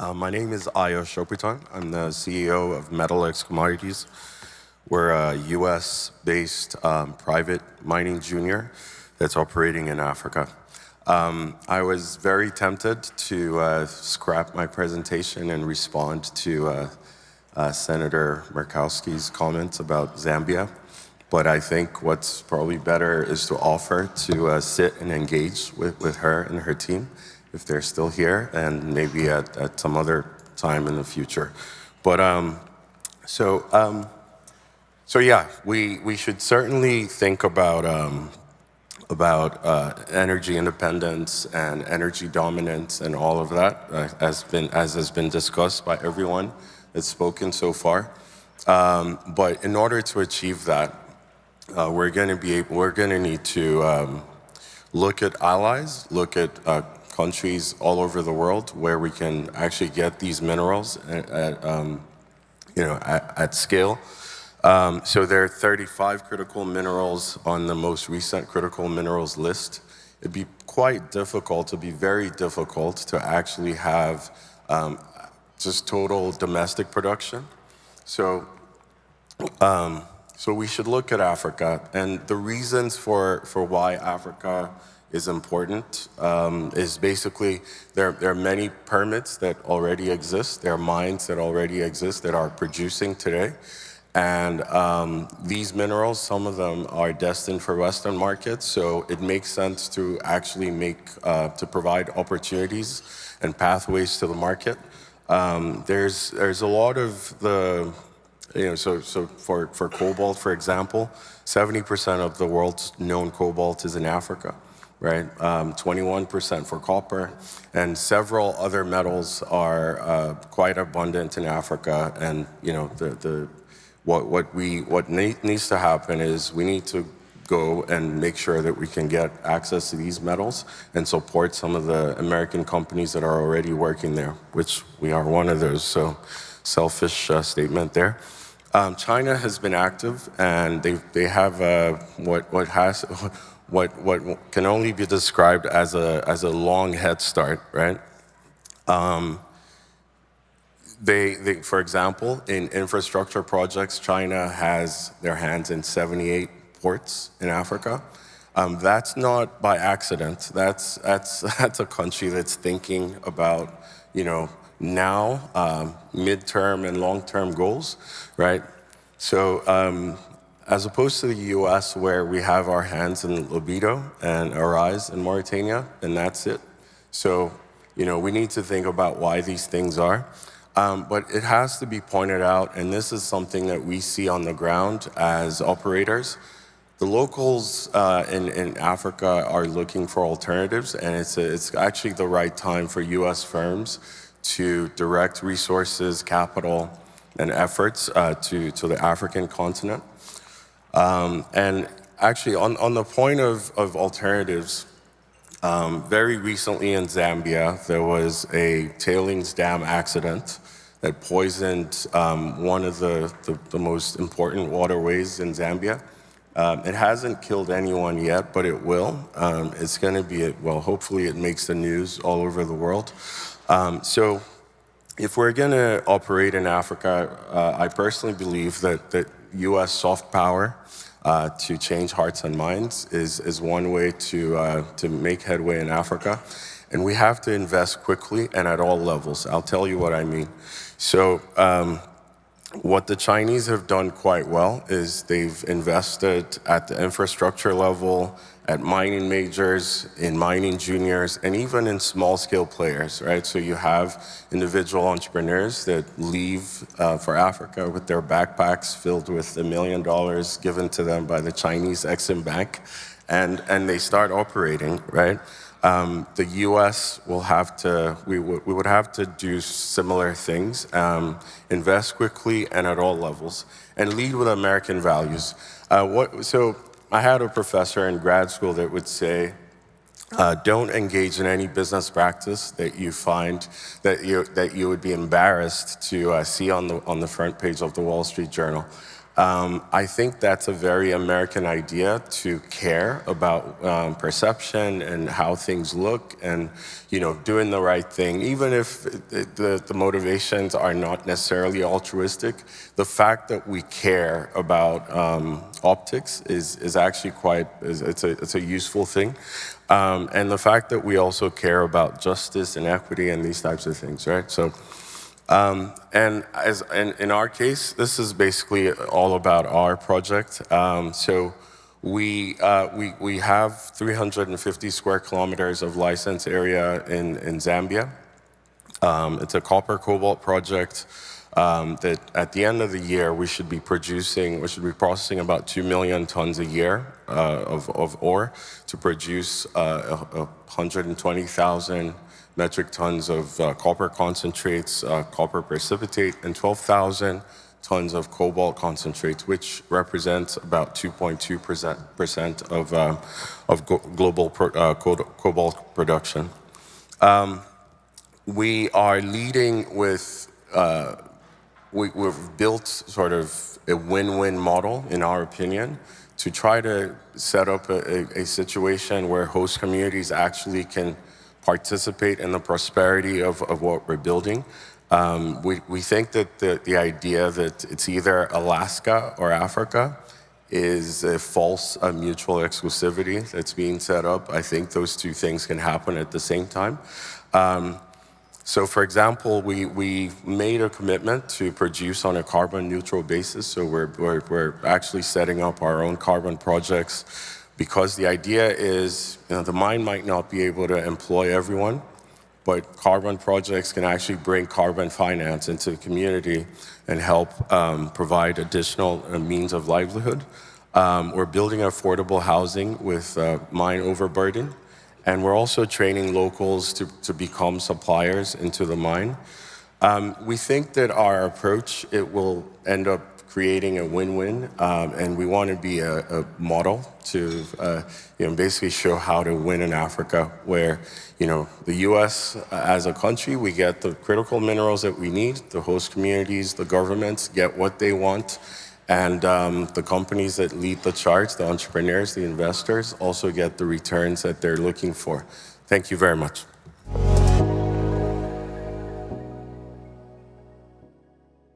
My name is Ayo Sopitan. I'm the CEO of Metalex Commodities. We're a US-based private mining junior that's operating in Africa. I was very tempted to scrap my presentation and respond to Senator Murkowski's comments about Zambia. But I think what's probably better is to offer to sit and engage with her and her team if they're still here, and maybe at some other time in the future. But so yeah, we should certainly think about energy independence and energy dominance and all of that, as has been discussed by everyone that's spoken so far. But in order to achieve that, we're going to need to look at allies, look at countries all over the world where we can actually get these minerals at scale. So there are 35 critical minerals on the most recent critical minerals list. It'd be quite difficult, to be very difficult, to actually have just total domestic production. So we should look at Africa, and the reasons for why Africa is important is basically there are many permits that already exist. There are mines that already exist that are producing today. And these minerals, some of them are destined for Western markets, so it makes sense to actually to provide opportunities and pathways to the market. There's a lot of the, so for cobalt, for example, 70% of the world's known cobalt is in Africa, right? 21% for copper, and several other metals are quite abundant in Africa. And what needs to happen is we need to go and make sure that we can get access to these metals and support some of the American companies that are already working there, which we are one of those. So selfish statement there. China has been active, and they have what can only be described as a long head start, right? For example, in infrastructure projects, China has their hands in 78 ports in Africa. That's not by accident. That's a country that's thinking about, now, midterm and long-term goals, right? So as opposed to the US, where we have our hands in Libido and our eyes in Mauritania, and that's it. So, we need to think about why these things are. But it has to be pointed out, and this is something that we see on the ground as operators. The locals in Africa are looking for alternatives, and it's actually the right time for US firms to direct resources, capital, and efforts to the African continent. And actually, on the point of alternatives, very recently in Zambia, there was a tailings dam accident that poisoned one of the most important waterways in Zambia. It hasn't killed anyone yet, but it will. It's going to be, hopefully it makes the news all over the world. So if we're going to operate in Africa, I personally believe that US soft power to change hearts and minds is one way to make headway in Africa. And we have to invest quickly and at all levels. I'll tell you what I mean. So what the Chinese have done quite well is they've invested at the infrastructure level, at mining majors, in mining juniors, and even in small-scale players, right? So you have individual entrepreneurs that leave for Africa with their backpacks filled with $1 million given to them by the Chinese Exim Bank, and they start operating, right? The US will have to, we would have to do similar things, invest quickly and at all levels, and lead with American values. So I had a professor in grad school that would say, don't engage in any business practice that you find that you would be embarrassed to see on the front page of the Wall Street Journal. I think that's a very American idea, to care about perception and how things look, and doing the right thing, even if the motivations are not necessarily altruistic. The fact that we care about optics is actually it's a useful thing, and the fact that we also care about justice and equity and these types of things, right? So. And in our case, this is basically all about our project. So we have 350 square kilometers of license area in Zambia. It's a copper cobalt project that at the end of the year we should be processing about 2 million tons a year of ore to produce 120,000 metric tons of copper concentrates, copper precipitate, and 12,000 tons of cobalt concentrates, which represents about 2.2% of global cobalt production. We are leading with, we've built sort of a win-win model, in our opinion, to try to set up a situation where host communities actually can participate in the prosperity of what we're building. We think that the idea that it's either Alaska or Africa is a false mutual exclusivity that's being set up. I think those two things can happen at the same time. So for example, we made a commitment to produce on a carbon neutral basis. So we're actually setting up our own carbon projects, because the idea is, the mine might not be able to employ everyone, but carbon projects can actually bring carbon finance into the community and help provide additional means of livelihood. We're building affordable housing with mine overburden, and we're also training locals to become suppliers into the mine. We think that our approach, it will end up creating a win-win, and we want to be a model to basically show how to win in Africa, where the US as a country, we get the critical minerals that we need, the host communities, the governments get what they want, and the companies that lead the charge, the entrepreneurs, the investors, also get the returns that they're looking for. Thank you very much.